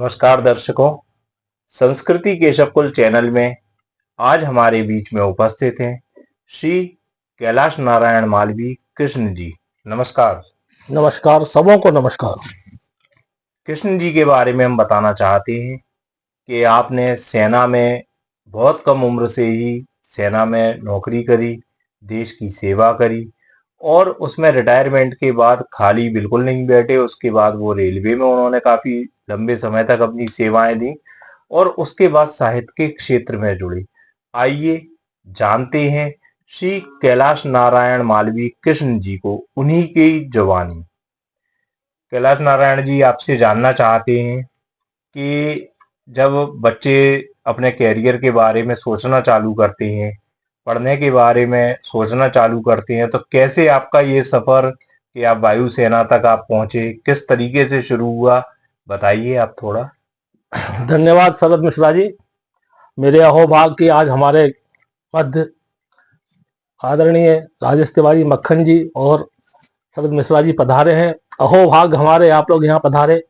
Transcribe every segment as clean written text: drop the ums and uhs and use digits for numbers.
नमस्कार दर्शकों, संस्कृति केशवकुल चैनल में आज हमारे बीच में उपस्थित हैं श्री कैलाश नारायण मालवी कृष्ण जी। नमस्कार। नमस्कार, सबों को नमस्कार। कृष्ण जी के बारे में हम बताना चाहते हैं कि आपने सेना में बहुत कम उम्र से ही सेना में नौकरी करी, देश की सेवा करी और उसमें रिटायरमेंट के बाद खाली बिल्कुल नहीं बैठे। उसके बाद वो रेलवे में उन्होंने काफी लंबे समय तक अपनी सेवाएं दी और उसके बाद साहित्य के क्षेत्र में जुड़े। आइए जानते हैं श्री कैलाश नारायण मालवी कृष्ण जी को उन्हीं की जुबानी। कैलाश नारायण जी, आपसे जानना चाहते हैं कि जब बच्चे अपने कैरियर के बारे में सोचना चालू करते हैं, पढ़ने के बारे में सोचना चालू करते हैं, तो कैसे आपका ये सफर कि आप वायुसेना तक आप पहुंचे, किस तरीके से शुरू हुआ, बताइए आप थोड़ा। धन्यवाद शरद मिश्रा जी। मेरे अहोभाग कि आज हमारे मध्य आदरणीय राजेश तिवारी मक्खन जी और शरद मिश्रा जी पधारे हैं। अहोभाग हमारे आप लोग यहाँ पधारे।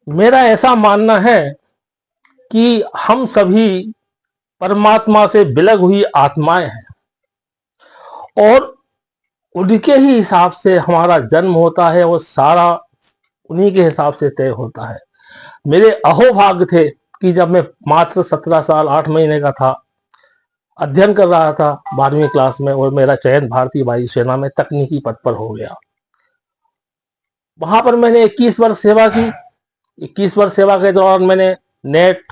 मेरा ऐसा मानना है कि हम सभी परमात्मा से बिलग हुई आत्माएं हैं और उनके ही हिसाब से हमारा जन्म होता है और सारा उन्हीं के हिसाब से तय होता है। मेरे अहोभाग्य थे कि जब मैं मात्र 17 साल 8 महीने का था, अध्ययन कर रहा था 12वीं क्लास में और मेरा चयन भारतीय वायुसेना में तकनीकी पद पर हो गया। वहां पर मैंने 21 वर्ष सेवा की। 21 वर्ष सेवा के दौरान मैंने नेट,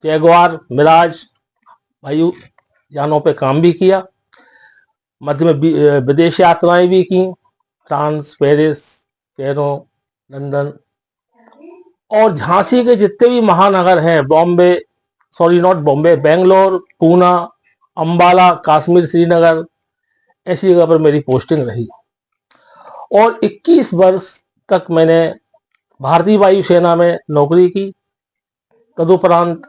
जैगुआर, मिराज वायु यानों पे काम भी किया। मध्य में विदेश यात्राएं भी की, फ्रांस, पेरिस, कैरो, लंदन और झांसी के जितने भी महानगर हैं, बॉम्बे, सॉरी नॉट बॉम्बे, बेंगलोर, पूना, अंबाला, कश्मीर, श्रीनगर, ऐसी जगह पर मेरी पोस्टिंग रही और 21 वर्ष तक मैंने भारतीय वायुसेना में नौकरी की। तदुपरांत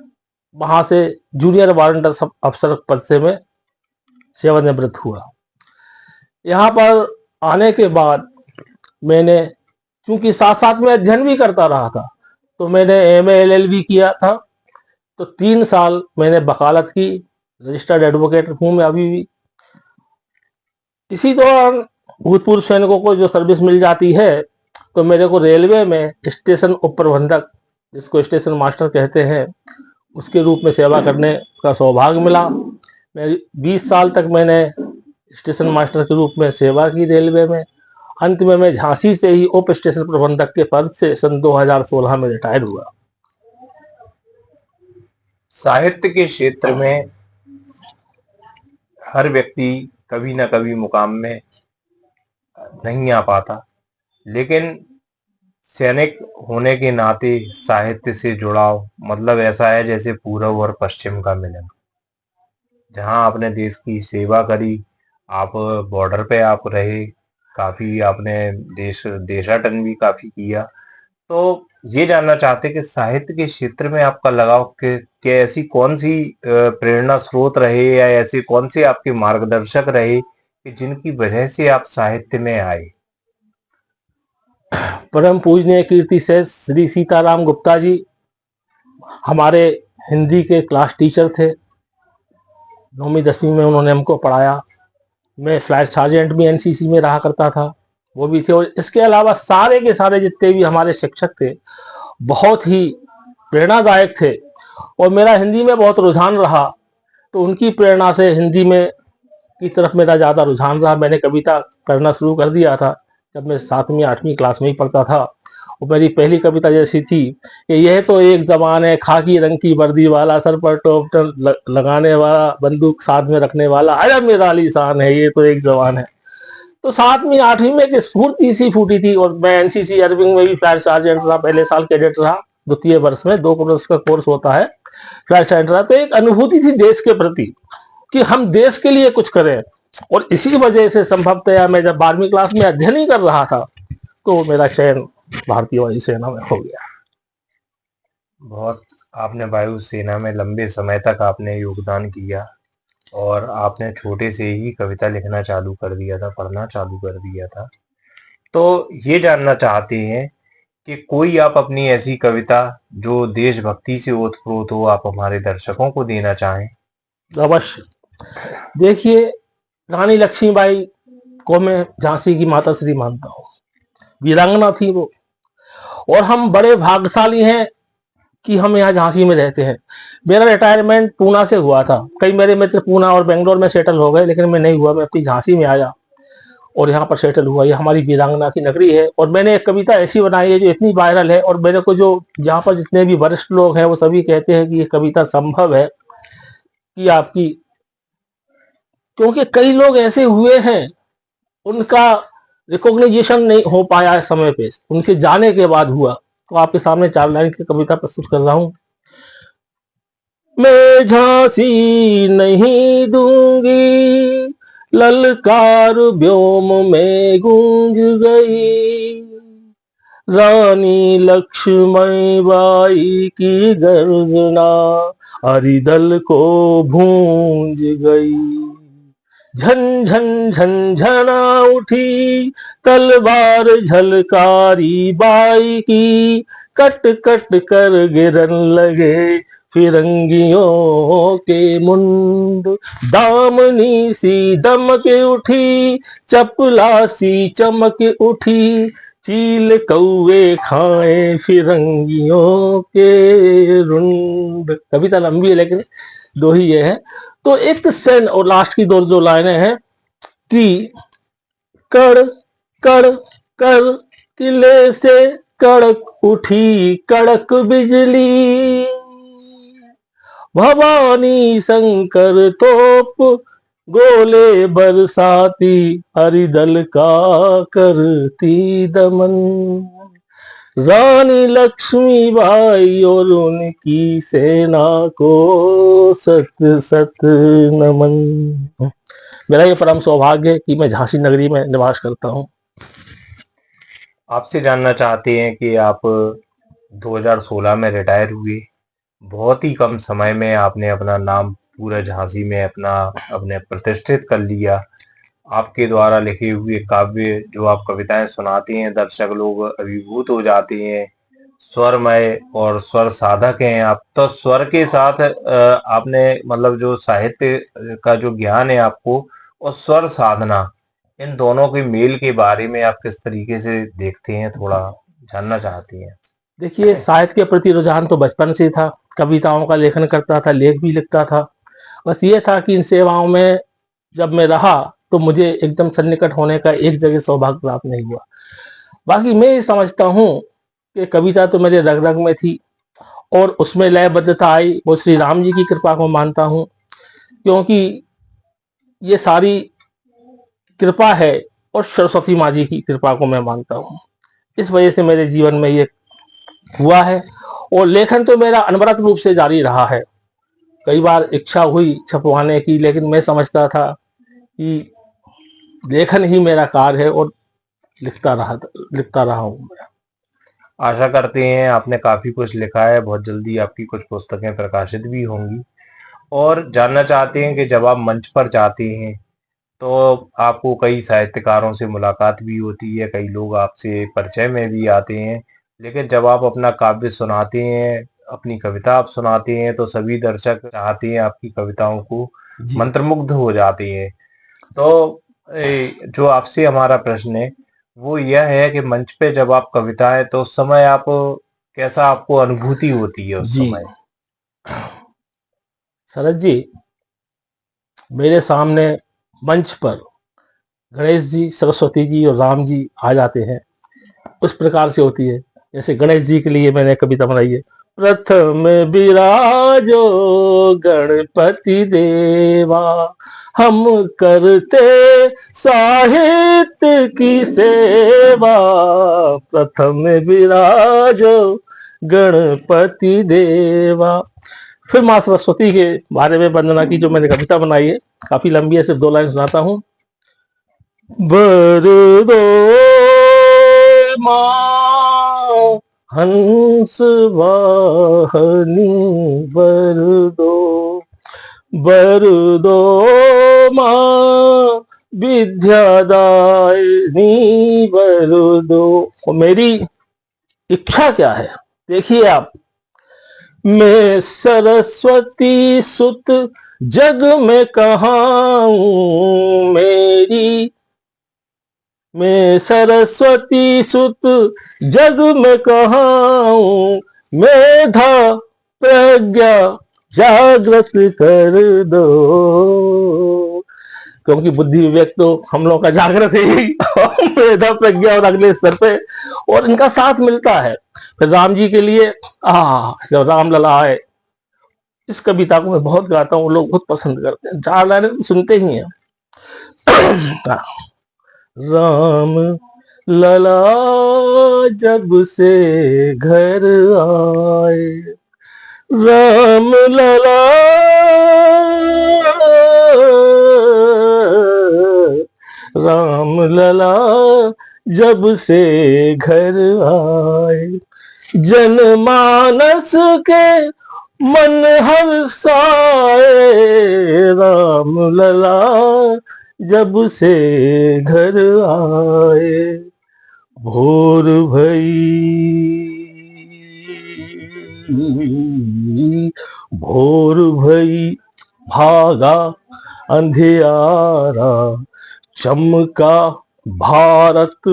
वहां से जूनियर वारंटर सब अफसर पद से मैं सेवानिवृत्त हुआ। यहाँ पर आने के बाद मैंने, क्योंकि साथ साथ में अध्ययन भी करता रहा था, तो मैंने MA LLB किया था। तो 3 साल मैंने वकालत की, रजिस्टर्ड एडवोकेट हूं मैं अभी भी। इसी दौरान भूतपूर्व सैनिकों को जो सर्विस मिल जाती है, तो मेरे को रेलवे में स्टेशन उप प्रबंधक, जिसको स्टेशन मास्टर कहते हैं, उसके रूप में सेवा करने का सौभाग्य मिला। मैं 20 साल तक मैंने स्टेशन मास्टर के रूप में सेवा की रेलवे में। अंत में मैं झांसी से ही उप स्टेशन प्रबंधक के पद से सन 2016 में रिटायर हुआ। साहित्य के क्षेत्र में हर व्यक्ति कभी ना कभी मुकाम में नहीं आ पाता, लेकिन सैनिक होने के नाते साहित्य से जुड़ाव मतलब ऐसा है जैसे पूर्व और पश्चिम का मिलन। जहां आपने देश की सेवा करी, आप बॉर्डर पे आप रहे, काफी आपने देशाटन भी काफी किया। तो ये जानना चाहते कि साहित्य के क्षेत्र में आपका लगाव के ऐसी कौन सी प्रेरणा स्रोत रहे या ऐसे कौन से आपके मार्गदर्शक रहे कि जिनकी वजह से आप साहित्य में आए। परम पूजनीय कीर्ति से श्री सीताराम गुप्ता जी हमारे हिंदी के क्लास टीचर थे। 9वीं 10वीं में उन्होंने हमको पढ़ाया। मैं फ्लाइट सार्जेंट भी NCC में रहा करता था, वो भी थे। और इसके अलावा सारे के सारे जितने भी हमारे शिक्षक थे, बहुत ही प्रेरणादायक थे और मेरा हिंदी में बहुत रुझान रहा, तो उनकी प्रेरणा से हिंदी में की तरफ मेरा ज़्यादा रुझान रहा। मैंने कविता करना शुरू कर दिया था जब मैं 7वीं 8वीं क्लास में ही पढ़ता था। और मेरी पहली कविता जैसी थी कि यह तो एक जवान है, खाकी रंग की वर्दी वाला, सर पर टोप लगाने वाला, बंदूक साथ में रखने वाला, अरे मेरा आलीशान है, ये तो एक जवान है। तो 7वीं 8वीं में एक स्फूर्ति सी फूटी थी। और मैं NCC अरविंद में भी फ्लाइट सार्जेंट रहा, पहले साल कैडेट रहा, द्वितीय वर्ष में 2 वर्ष का कोर्स होता है, फ्लाइट सार्जेंट रहा। तो एक अनुभूति थी देश के प्रति कि हम देश के लिए कुछ करें। और इसी वजह से संभवतः मैं जब 12वीं क्लास में अध्ययन ही कर रहा था, तो मेरा चयन भारतीय वायुसेना में हो गया। बहुत आपने वायुसेना में लंबे समय तक आपने योगदान किया और आपने छोटे से ही कविता लिखना चालू कर दिया था, पढ़ना चालू कर दिया था। तो ये जानना चाहते हैं कि कोई आप अपनी ऐसी कविता जो देशभक्ति से ओतप्रोत हो, आप हमारे दर्शकों को देना चाहें? अवश्य। देखिए, रानी लक्ष्मीबाई को मैं झांसी की माता श्री मानता हूँ। वीरांगना थी वो, और हम बड़े भाग्यशाली हैं कि हम यहाँ झांसी में रहते हैं। मेरा रिटायरमेंट पूना से हुआ था। कई मेरे मित्र पूना और बेंगलोर में सेटल हो गए, लेकिन मैं नहीं हुआ। मैं अपनी झांसी में आया और यहाँ पर सेटल हुआ। ये हमारी वीरांगना की नगरी है। और मैंने एक कविता ऐसी बनाई है जो इतनी वायरल है, और मेरे को जो यहाँ पर जितने भी वरिष्ठ लोग हैं वो सभी कहते हैं कि ये कविता संभव है कि आपकी, क्योंकि कई लोग ऐसे हुए हैं उनका रिकॉग्निशन नहीं हो पाया है समय पे, उनके जाने के बाद हुआ। तो आपके सामने 4 लाइन की कविता प्रस्तुत कर रहा हूं। मैं झांसी नहीं दूंगी, ललकार व्योम में गूंज गई, रानी लक्ष्मी बाई की गर्जना हरिदल को भूंज गई। झन झन झंझना उठी तलवार झलकारी बाई की, कट कट कर गिरन लगे फिरंगियों के मुंड। दामनी सी दमक उठी, चपला सी चमक उठी, चील कौवे खाए फिरंगियों के रुंड। कविता लंबी है लेकिन 2 ही ये है। तो एक सेन और लास्ट की 2 लाइनें हैं कि कड़ कड़ कर किले से कड़क उठी कड़क बिजली, भवानी शंकर तोप गोले बरसाती, हरिदल का करती दमन। रानी लक्ष्मीबाई और उनकी सेना को सत सत नमन। मेरा ये परम सौभाग्य है कि मैं झांसी नगरी में निवास करता हूँ। आपसे जानना चाहते हैं कि आप 2016 में रिटायर हुए। बहुत ही कम समय में आपने अपना नाम पूरा झांसी में अपने प्रतिष्ठित कर लिया। आपके द्वारा लिखे हुए काव्य जो आप कविताएं सुनाते हैं, दर्शक लोग अभिभूत हो जाते हैं। स्वरमय और स्वर साधक हैं आप। तो स्वर के साथ आपने मतलब जो साहित्य का जो ज्ञान है आपको, और स्वर साधना, इन दोनों के मेल के बारे में आप किस तरीके से देखते हैं, थोड़ा जानना चाहती हैं? देखिए, साहित्य के प्रति रुझान तो बचपन से था। कविताओं का लेखन करता था, लेख भी लिखता था। बस ये था कि इन सेवाओं में जब मैं रहा तो मुझे एकदम सन्निकट होने का एक जगह सौभाग्य प्राप्त नहीं हुआ। बाकी मैं ये समझता हूँ कि कविता तो मेरे रग रग में थी, और उसमें लयबद्धता आई वो श्री राम जी की कृपा को मानता हूँ, क्योंकि ये सारी कृपा है, और सरस्वती माँ जी की कृपा को मैं मानता हूँ। इस वजह से मेरे जीवन में ये हुआ है, और लेखन तो मेरा अनवरत रूप से जारी रहा है। कई बार इच्छा हुई छपवाने की, लेकिन मैं समझता था कि लेखन ही मेरा कार्य है, और लिखता रहा हूँ मैं। आशा करते हैं, आपने काफी कुछ लिखा है, बहुत जल्दी आपकी कुछ पुस्तकें प्रकाशित भी होंगी। और जानना चाहते हैं कि जब आप मंच पर जाते हैं तो आपको कई साहित्यकारों से मुलाकात भी होती है, कई लोग आपसे परिचय में भी आते हैं, लेकिन जब आप अपना काव्य सुनाते हैं, अपनी कविता आप सुनाते हैं, तो सभी दर्शक चाहते हैं आपकी कविताओं को, मंत्रमुग्ध हो जाते हैं। तो जो आपसे हमारा प्रश्न है वो यह है कि मंच पे जब आप कविताएं, तो उस समय आप कैसा, आपको अनुभूति होती है उस जी समय? शरद जी, मेरे सामने मंच पर गणेश जी, सरस्वती जी और राम जी आ जाते हैं, उस प्रकार से होती है। जैसे गणेश जी के लिए मैंने कविता बनाई है। प्रथम विराजो गणपति देवा, हम करते साहित्य की सेवा। प्रथम विराजो गणपति देवा। फिर माँ सरस्वती के बारे में वंदना की जो मैंने कविता बनाई है, काफी लंबी है, सिर्फ 2 लाइन सुनाता हूँ। बर दो माँ हंस वाहनी, बर दो माँ विद्यादायिनी, 2 और मेरी इच्छा क्या है, देखिए आप। मैं सरस्वती सुत जग में कहाऊं मेरी, मैं सरस्वती सुत जग में कहाऊं, मेधा प्रज्ञा जागृत कर दो। क्योंकि बुद्धि विवेक तो हम लोगों का जागृत है ही मेधा प्रज्ञा और अगले स्तर पे, और इनका साथ मिलता है। फिर राम जी के लिए जब राम लला आए, इस कविता को मैं बहुत गाता हूँ, लोग बहुत पसंद करते हैं, 4 लाइनें तो सुनते ही हैं। राम लला जब से घर आए, राम लला राम लला जब से घर आए, जनमानस के मन हर्षाए, राम लला जब से घर आए। भोर भई भोर भई भागा अंधियारा, चमका भारत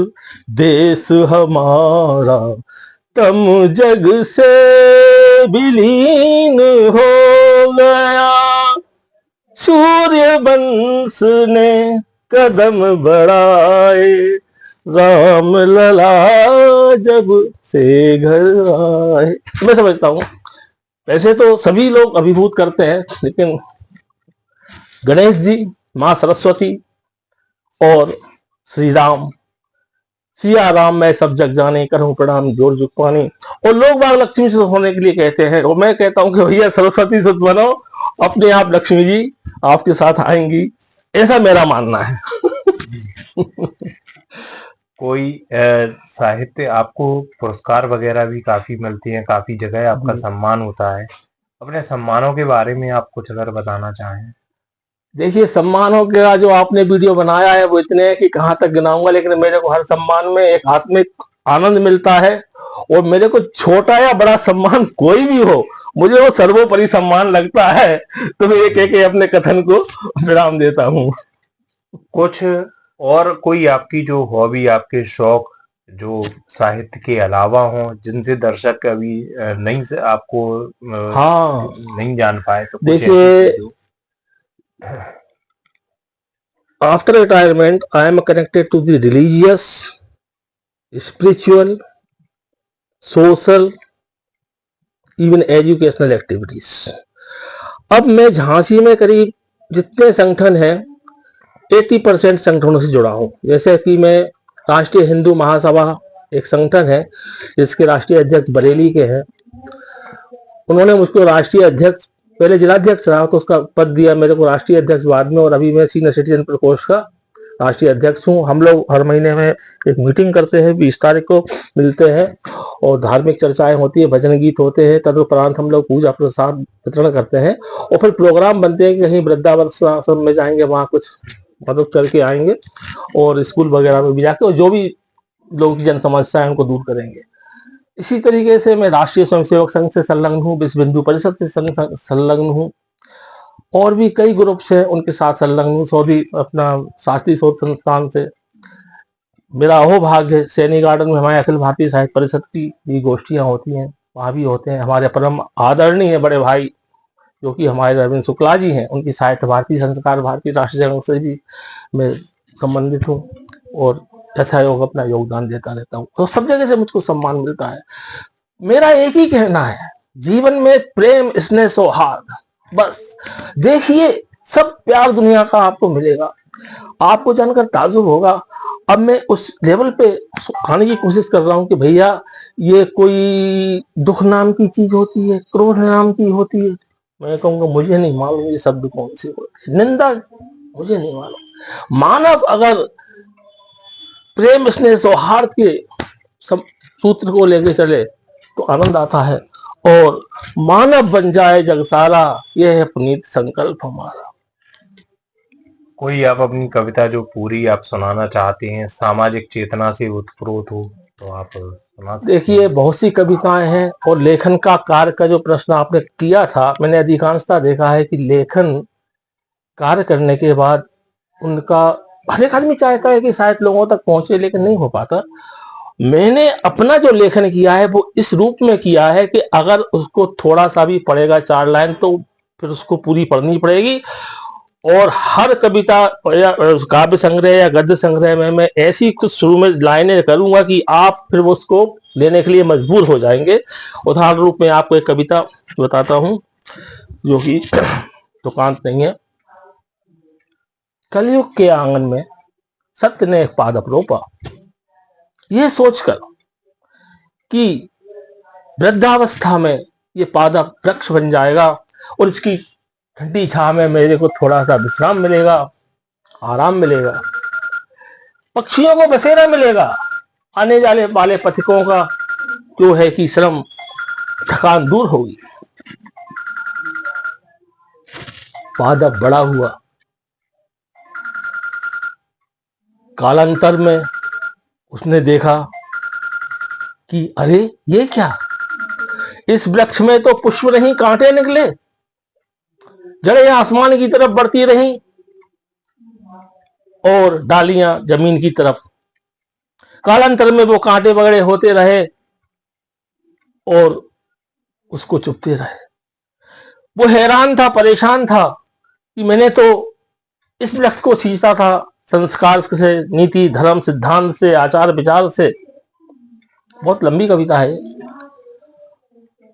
देश हमारा, तम जग से विलीन हो गया, सूर्य वंश ने कदम बढ़ाए, राम लला जब से घर आए। मैं समझता हूँ वैसे तो सभी लोग अभिभूत करते हैं, लेकिन गणेश जी, माँ सरस्वती और श्री राम, सिया राम मैं सब जग जाने, करूं प्रणाम जोर जुग पानी। और लोग बाग लक्ष्मी से होने के लिए कहते हैं, और मैं कहता हूं कि भैया सरस्वती से बनो, अपने आप लक्ष्मी जी आपके साथ आएंगी, ऐसा मेरा मानना है। कोई साहित्य आपको पुरस्कार वगैरह भी काफी मिलती हैं, काफी जगह आपका सम्मान होता है, अपने सम्मानों के बारे में आप कुछ अगर बताना चाहें। देखिए, सम्मानों का जो आपने वीडियो बनाया है वो इतने हैं कि कहाँ तक गिनाऊंगा, लेकिन मेरे को हर सम्मान में एक आत्मिक आनंद मिलता है, और मेरे को छोटा या बड़ा सम्मान कोई भी हो, मुझे वो सर्वोपरि सम्मान लगता है। तो मैं एक एक अपने कथन को विराम देता हूँ। कुछ और कोई आपकी जो हॉबी, आपके शौक जो साहित्य के अलावा हो, जिनसे दर्शक अभी नहीं से आपको हाँ, नहीं जान पाए, तो कुछ देखिए, ऐसी जो after retirement I am connected to the religious, spiritual, social, even educational activities। अब मैं झांसी में करीब जितने संगठन हैं 80% संगठनों से जुड़ा हूं। जैसे कि मैं राष्ट्रीय हिंदू महासभा एक संगठन है जिसके राष्ट्रीय अध्यक्ष बरेली के हैं, उन्होंने मुझको राष्ट्रीय अध्यक्ष, पहले जिलाध्यक्ष रहा तो उसका पद दिया मेरे को राष्ट्रीय अध्यक्ष बाद में, और अभी मैं सीनियर सिटीजन प्रकोष्ठ का राष्ट्रीय अध्यक्ष हूँ। हम लोग हर महीने में एक मीटिंग करते हैं, 20 तारीख को मिलते हैं, और धार्मिक चर्चाएं होती है, भजन गीत होते हैं, तदुपरांत हम लोग पूजा प्रसाद वितरण करते हैं, और फिर प्रोग्राम बनते हैं कि कहीं वृद्धाश्रम में जाएंगे, वहाँ कुछ मदद करके आएंगे, और स्कूल वगैरह में भी जाके, और जो भी लोगों की जन समस्या है उनको दूर करेंगे। इसी तरीके से मैं राष्ट्रीय स्वयंसेवक संघ से संलग्न हूँ, विश्व हिंदू परिषद से संलग्न हूँ, और भी कई ग्रुप्स हैं उनके साथ संलग्न हूँ। सौदी अपना शास्त्रीय शोध संस्थान से मेरा अहोभाग्य है, सैनी गार्डन में हमारे अखिल भारतीय साहित्य परिषद की भी गोष्ठियाँ होती हैं, वहाँ भी होते हैं। हमारे परम आदरणीय बड़े भाई जो कि हमारे अरविंद शुक्ला जी हैं, उनकी साहित्य भारती, संस्कार भारती, राष्ट्रीय संघ से भी मैं संबंधित हूँ, और यथायोग अपना योगदान देता रहता हूँ। तो सब जगह से मुझको सम्मान मिलता है। मेरा एक ही कहना है, जीवन में प्रेम, स्नेह, सौहार्द, बस। देखिए, सब प्यार दुनिया का आपको मिलेगा, आपको जानकर ताजुब होगा। अब मैं उस लेवल पे आने की कोशिश कर रहा हूँ कि भैया ये कोई दुख नाम की चीज होती है, क्रोध नाम की होती है, मैं कहूँगा मुझे नहीं मालूम ये शब्द कौन से होते हैं, निंदा मुझे नहीं मालूम। मानव अगर प्रेम, स्नेह, सौहार्द के सब सूत्र को लेके चले तो आनंद आता है, और मानव बन जाए जग सारा, यह है पुनीत संकल्प हमारा। कोई आप अपनी कविता जो पूरी आप सुनाना चाहते हैं, सामाजिक चेतना से उत्प्रोत हो, तो आप सुना सकते देखिए, हैं? बहुत सी कविताएं हैं और लेखन का कार्य का जो प्रश्न आपने किया था, मैंने अधिकांशता देखा है कि लेखन कार्य करने के बाद उनका हर एक आदमी चाहता है कि शायद लोगों तक पहुंचे, लेकिन नहीं हो पाता। मैंने अपना जो लेखन किया है वो इस रूप में किया है कि अगर उसको थोड़ा सा भी पढ़ेगा 4 लाइन तो फिर उसको पूरी पढ़नी पड़ेगी। और हर कविता या काव्य संग्रह या गद्य संग्रह में मैं ऐसी कुछ शुरू में लाइनें करूंगा कि आप फिर उसको लेने के लिए मजबूर हो जाएंगे। उदाहरण रूप में आपको एक कविता बताता हूं जो कि दुकान नहीं है। कलयुग के आंगन में सत्य ने एक पादप रोपा, यह सोचकर कि वृद्धावस्था में ये पादप वृक्ष बन जाएगा और इसकी ठंडी छाव में मेरे को थोड़ा सा विश्राम मिलेगा, आराम मिलेगा, पक्षियों को बसेरा मिलेगा, आने जाने वाले पथिकों का जो है कि श्रम थकान दूर होगी। पादप बड़ा हुआ, कालांतर में उसने देखा कि अरे ये क्या, इस वृक्ष में तो पुष्प नहीं कांटे निकले, जड़ें आसमान की तरफ बढ़ती रहीं और डालियां जमीन की तरफ। कालांतर में वो कांटे बगड़े होते रहे और उसको चुपते रहे। वो हैरान था, परेशान था कि मैंने तो इस वृक्ष को सींचा था संस्कार से, नीति धर्म सिद्धांत से, आचार विचार से। बहुत लंबी कविता है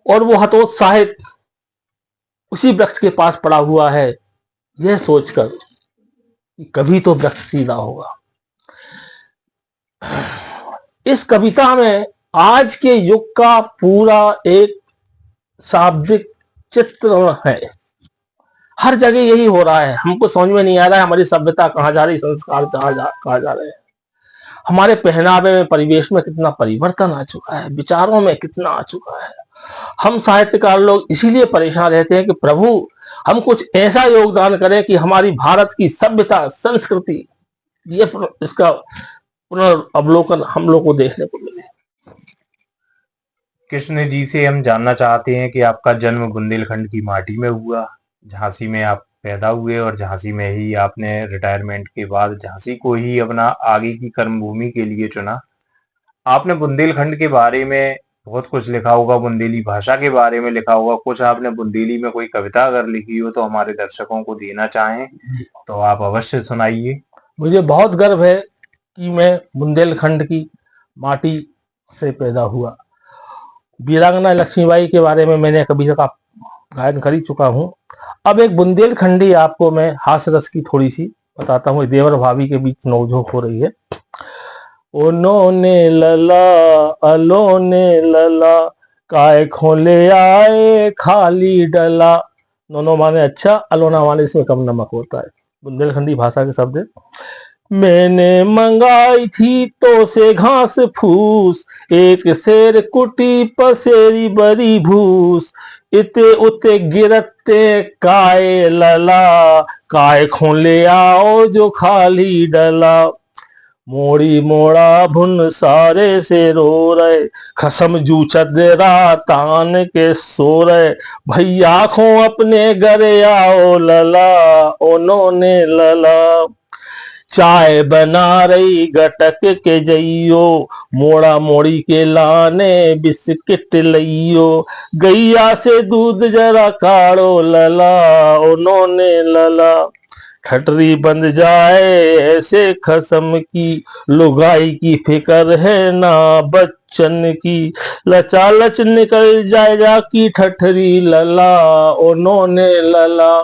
और वो हतोत्साहित उसी वृक्ष के पास पड़ा हुआ है, यह सोचकर कि कभी तो वृक्ष सीधा होगा। इस कविता में आज के युग का पूरा एक शाब्दिक चित्र है। हर जगह यही हो रहा है, हमको समझ में नहीं आ रहा है हमारी सभ्यता कहाँ जा रही, संस्कार कहाँ जा रहे हैं। हमारे पहनावे में, परिवेश में कितना परिवर्तन आ चुका है, विचारों में कितना आ चुका है। हम साहित्यकार लोग इसीलिए परेशान रहते हैं कि प्रभु हम कुछ ऐसा योगदान करें कि हमारी भारत की सभ्यता, संस्कृति, ये इसका पुनर्अवलोकन हम लोग को देखने को मिले। कृष्ण जी से हम जानना चाहते हैं कि आपका जन्म बुंदेलखंड की माटी में हुआ, झांसी में आप पैदा हुए और झांसी में ही आपने रिटायरमेंट के बाद झांसी को ही अपना आगे की कर्मभूमि के लिए चुना। आपने बुंदेलखंड के बारे में बहुत कुछ लिखा होगा, बुंदेली भाषा के बारे में लिखा होगा, कुछ आपने बुंदेली में कोई कविता अगर लिखी हो तो हमारे दर्शकों को देना चाहें तो आप अवश्य सुनाइए। मुझे बहुत गर्व है कि मैं बुंदेलखंड की माटी से पैदा हुआ। वीरांगना लक्ष्मीबाई के बारे में मैंने कभी तक आप गायन कर ही चुका हूँ। अब एक बुंदेलखंडी आपको मैं हास्य रस की थोड़ी सी बताता हूँ। देवर भाभी के बीच नोकझोंक हो रही है। उन्होंने लला अलोने लला, काय खोले आए खाली डला। दोनों माने अच्छा, अलोना माने इसमें कम नमक होता है। बुंदेलखंडी भाषा के शब्द है। मैंने मंगाई थी तो से घास फूस, एक शेर कुटी पसेरी बड़ी भूस, इते उते गिरते काय लला, काय खोले आओ जो खाली डला। मोड़ी मोड़ा भुन सारे से रो रहे, खसम जू चदरा तान के सो रहे, भैया खो अपने घर आओ लला, उन्होंने लला। चाय बना रही गटक के जइयो, मोड़ा मोड़ी के लाने बिस्किट लइयो, गैया से दूध जरा काढ़ो लला, उन्होंने लला। ठटरी बंद जाए ऐसे खसम की, लुगाई की फिकर है ना बच्चन की, लचालच निकल जाएगा की ठठरी लला, उन्होंने लला।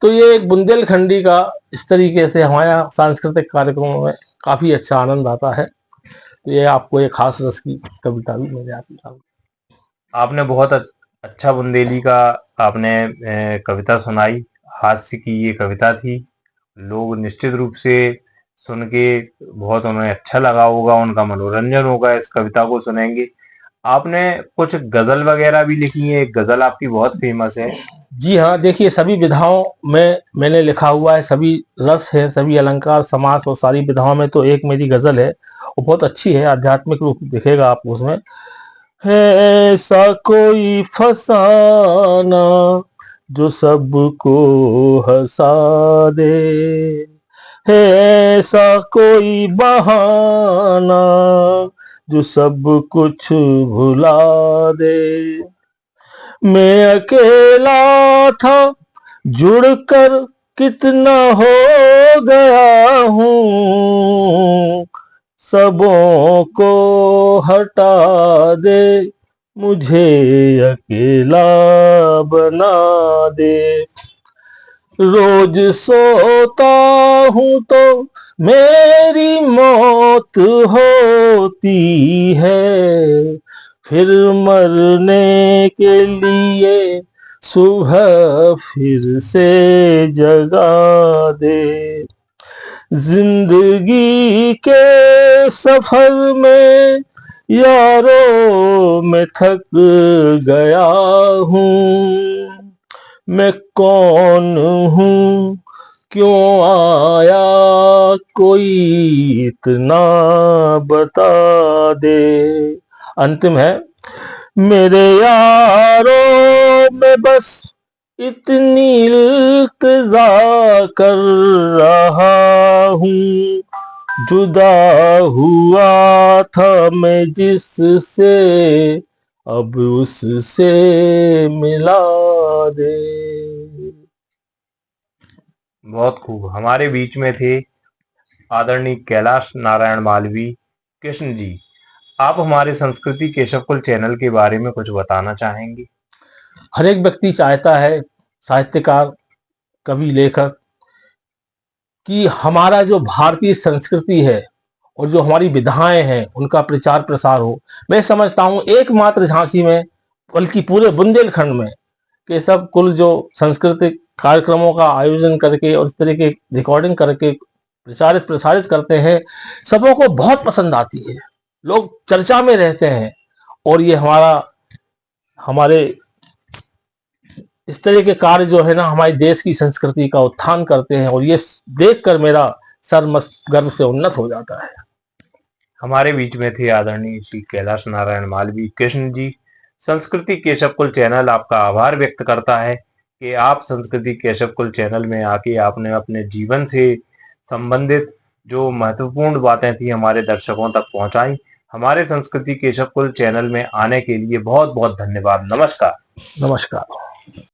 तो ये एक बुंदेलखंडी का इस तरीके से हमारे सांस्कृतिक कार्यक्रमों में काफी अच्छा आनंद आता है। तो ये आपको एक खास रस की कविता भी मैंने आपके सामने। आपने बहुत अच्छा बुंदेली का आपने कविता सुनाई। हास्य की ये कविता थी। लोग निश्चित रूप से सुन के बहुत उन्हें अच्छा लगा होगा, उनका मनोरंजन होगा, इस कविता को सुनेंगे। आपने कुछ गजल वगैरह भी लिखी है, एक गजल आपकी बहुत फेमस है। जी हाँ, देखिए सभी विधाओं में मैंने लिखा हुआ है, सभी रस है, सभी अलंकार समास और सारी विधाओं में तो एक मेरी गजल है, वो बहुत अच्छी है, आध्यात्मिक रूप दिखेगा आपको उसमें। है ऐसा कोई फसाना जो सबको हंसा दे, है ऐसा कोई बहाना जो सब कुछ भुला दे। मैं अकेला था जुड़कर कितना हो गया हूँ, सबों को हटा दे, मुझे अकेला बना दे। रोज सोता हूँ तो मेरी मौत होती है, फिर मरने के लिए सुबह फिर से जगा दे। जिंदगी के सफर में यारों मैं थक गया हूँ, मैं कौन हूँ क्यों आया कोई इतना बता दे। अंतिम है, मेरे यारों में बस इतनी इल्तिजा कर रहा हूँ, जुदा हुआ था मैं जिससे अब उससे मिला दे। बहुत खूब। हमारे बीच में थे आदरणीय कैलाश नारायण मालवीय कृष्ण जी। आप हमारे संस्कृति केशवकुल चैनल के बारे में कुछ बताना चाहेंगे? हर एक व्यक्ति चाहता है, साहित्यकार, कवि, लेखक, कि हमारा जो भारतीय संस्कृति है और जो हमारी विधाएं हैं उनका प्रचार प्रसार हो। मैं समझता हूँ एकमात्र झांसी में, बल्कि पूरे बुंदेलखंड में, कि सब कुल जो सांस्कृतिक कार्यक्रमों का आयोजन करके और इस तरह के रिकॉर्डिंग करके प्रचारित प्रसारित करते हैं, सबों को बहुत पसंद आती है, लोग चर्चा में रहते हैं। और ये हमारे इस तरह के कार्य जो है ना, हमारे देश की संस्कृति का उत्थान करते हैं, और ये देखकर मेरा सर मस्त गर्व से उन्नत हो जाता है। हमारे बीच में थे आदरणीय श्री कैलाश नारायण मालवीय कृष्ण जी। संस्कृति केशवकुल चैनल आपका आभार व्यक्त करता है कि आप संस्कृति केशवकुल चैनल में आके आपने अपने जीवन से संबंधित जो महत्वपूर्ण बातें थी हमारे दर्शकों तक पहुंचाई। हमारे संस्कृति केशवकुल चैनल में आने के लिए बहुत बहुत धन्यवाद। नमस्कार। नमस्कार।